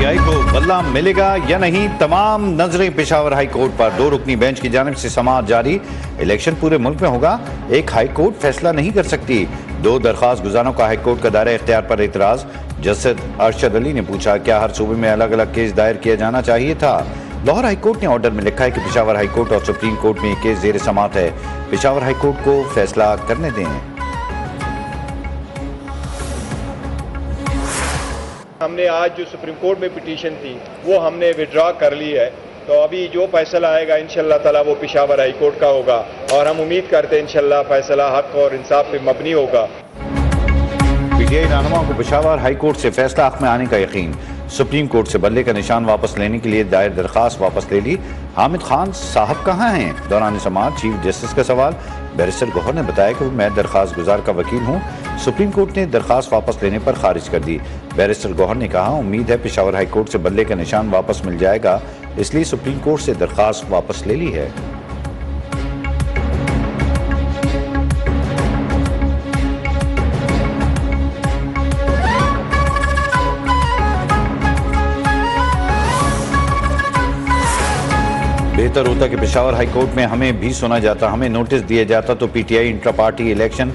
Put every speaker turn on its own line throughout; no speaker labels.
آئی کو بدلہ ملے گا یا نہیں، تمام نظریں پشاور ہائی کورٹ پر۔ 2 رکنی بینچ کی جانب سے سماعت جاری۔ الیکشن پورے ملک میں ہوگا، ایک ہائی کورٹ فیصلہ نہیں کر سکتی۔ 2 درخواست گزاروں کا ہائی کورٹ کا دائرہ اختیار پر اعتراض۔ جسٹس ارشد علی نے پوچھا کیا ہر صوبے میں الگ الگ کیس دائر کیا جانا چاہیے تھا۔ لاہور ہائی کورٹ نے آرڈر میں لکھا ہے کہ پشاور ہائی کورٹ اور سپریم کورٹ میں یہ کیس زیر سماعت ہے، پشاور ہائی کورٹ کو فیصلہ کرنے دیں۔
ہم نے آج جو سپریم کورٹ میں پٹیشن تھی وہ ہم نے وڈرا کر لی ہے، تو ابھی جو فیصلہ آئے گا انشاءاللہ تعالی وہ پشاور ہائی کورٹ کا ہوگا، اور ہم امید کرتے ہیں انشاءاللہ فیصلہ حق اور انصاف پہ مبنی ہوگا۔
پی ٹی آئی رہنما کو پشاور ہائی کورٹ سے فیصلہ حق میں آنے کا یقین۔ سپریم کورٹ سے بلے کا نشان واپس لینے کے لیے دائر درخواست واپس لے لی۔ حامد خان صاحب کہاں ہیں؟ دوران سماعت چیف جسٹس کا سوال۔ بیرسٹر گوہر نے بتایا کہ میں درخواست گزار کا وکیل ہوں۔ سپریم کورٹ نے درخواست واپس لینے پر خارج کر دی۔ بیرسٹر گوہر نے کہا امید ہے پشاور ہائی کورٹ سے بلے کا نشان واپس مل جائے گا، اس لیے سپریم کورٹ سے درخواست واپس لے لی ہے۔ بہتر ہوتا کہ پشاور ہائی کورٹ میں ہمیں بھی سنا جاتا، ہمیں نوٹس دیا جاتا تو P T I intra party election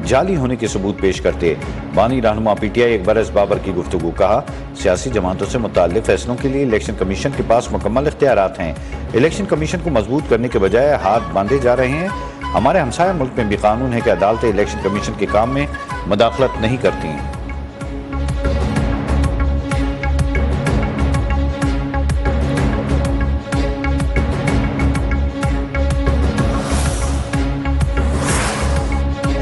جعلی ہونے کے ثبوت پیش کرتے۔ بانی رہنما P T I Akbar S Babar کی گفتگو۔ کہا سیاسی جماعتوں سے متعلق فیصلوں کے لیے الیکشن کمیشن کے پاس مکمل اختیارات ہیں۔ الیکشن کمیشن کو مضبوط کرنے کے بجائے ہاتھ باندھے جا رہے ہیں۔ ہمارے ہمسایہ ملک میں بھی قانون ہے کہ عدالتیں الیکشن کمیشن کے کام میں مداخلت نہیں کرتی ہیں۔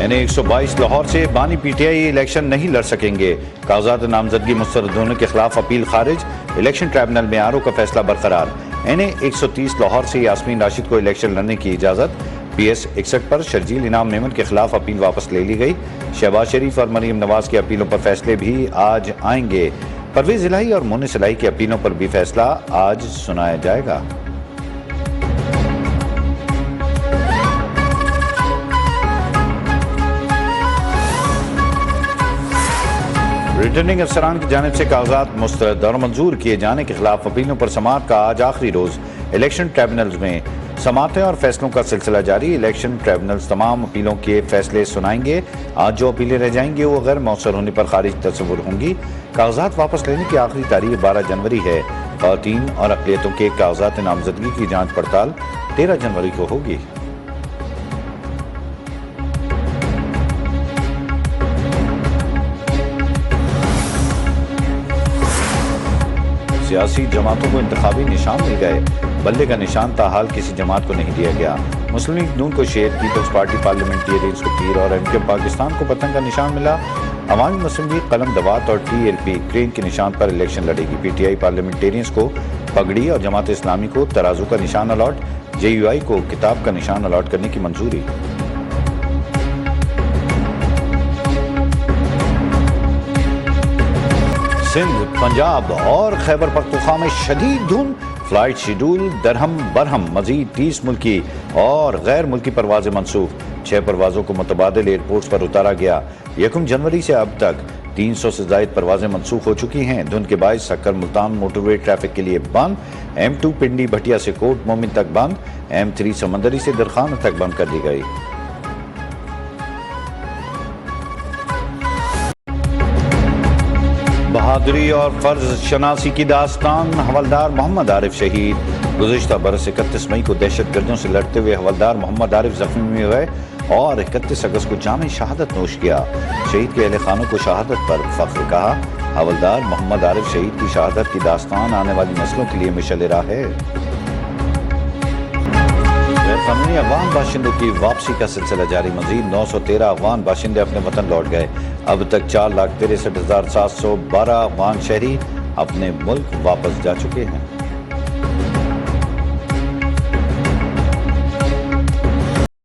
N122 لاہور سے بانی پی ٹی آئی الیکشن نہیں لڑ سکیں گے۔ کاغذات نامزدگی مسترد ہونے کے خلاف اپیل خارج۔ الیکشن ٹریبونل میں آر او کا فیصلہ برقرار۔ N130 لاہور سے یاسمین راشد کو الیکشن لڑنے کی اجازت۔ PS 61 پر شرجیل انعام میمن کے خلاف اپیل واپس لے لی گئی۔ شہباز شریف اور مریم نواز کی اپیلوں پر فیصلے بھی آج آئیں گے۔ پرویز الہی اور مونس الہی کی اپیلوں پر بھی فیصلہ آج سنایا جائے گا۔ ریٹرننگ افسران کی جانب سے کاغذات مسترد اور منظور کیے جانے کے خلاف اپیلوں پر سماعت کا آج آخری روز۔ الیکشن ٹریبونلز میں سماعتیں اور فیصلوں کا سلسلہ جاری۔ الیکشن ٹریبونلز تمام اپیلوں کے فیصلے سنائیں گے۔ آج جو اپیلیں رہ جائیں گی وہ غیر مؤثر ہونے پر خارج تصور ہوں گی۔ کاغذات واپس لینے کی آخری تاریخ 12 جنوری ہے۔ خواتین اور اقلیتوں کے کاغذات نامزدگی کی جانچ پڑتال 13 جنوری کو ہوگی۔ سیاسی جماعتوں کو انتخابی نشان مل گئے، بلے کا نشان تاحال کسی جماعت کو نہیں دیا گیا۔ مسلم لیگ نون کو شیر، پیپلز پارٹی پارلیمنٹیرینز کو تیر اور ایم کیو پاکستان کو پتنگ کا نشان ملا۔ عوامی مسلم لیگ قلم دوات اور ٹی ایل پی کرین کے نشان پر الیکشن لڑے گی۔ پی ٹی آئی پارلیمنٹیرینز کو پگڑی اور جماعت اسلامی کو ترازو کا نشان الاٹ۔ جے یو آئی کو کتاب کا نشان الاٹ کرنے کی منظوری۔ سندھ، پنجاب اور خیبر پختونخوا میں شدید دھند۔ فلائٹ شیڈول درہم برہم۔ مزید 30 ملکی اور غیر ملکی پروازیں منسوخ۔ 6 پروازوں کو متبادل ایئرپورٹس پر اتارا گیا۔ 1 جنوری سے اب تک 300 سے زائد پروازیں منسوخ ہو چکی ہیں۔ دھند کے باعث سکر ملتان موٹر وے ٹریفک کے لیے بند۔ M2 پنڈی بھٹیا سے کوٹ مومن تک بند۔ M3 سمندری سے درخانہ تک بند کر دی گئی۔ بہادری اور فرض شناسی کی داستان۔ حوالدار محمد عارف شہید۔ گزشتہ برس 31 مئی کو دہشت گردوں سے لڑتے ہوئے حوالدار محمد عارف زخمی ہوئے اور 31 اگست کو جام شہادت نوش کیا۔ شہید کے اہل خانوں کو شہادت پر فخر کہا۔ حوالدار محمد عارف شہید کی شہادت کی داستان آنے والی نسلوں کے لیے مشعل راہ ہے۔ غیر قانونی افغان باشندوں کی واپسی کا سلسلہ جاری۔ مزید 913 افغان باشندے اپنے وطن لوٹ گئے۔ اب تک 4,63,712 افغان شہری اپنے ملک واپس جا چکے ہیں۔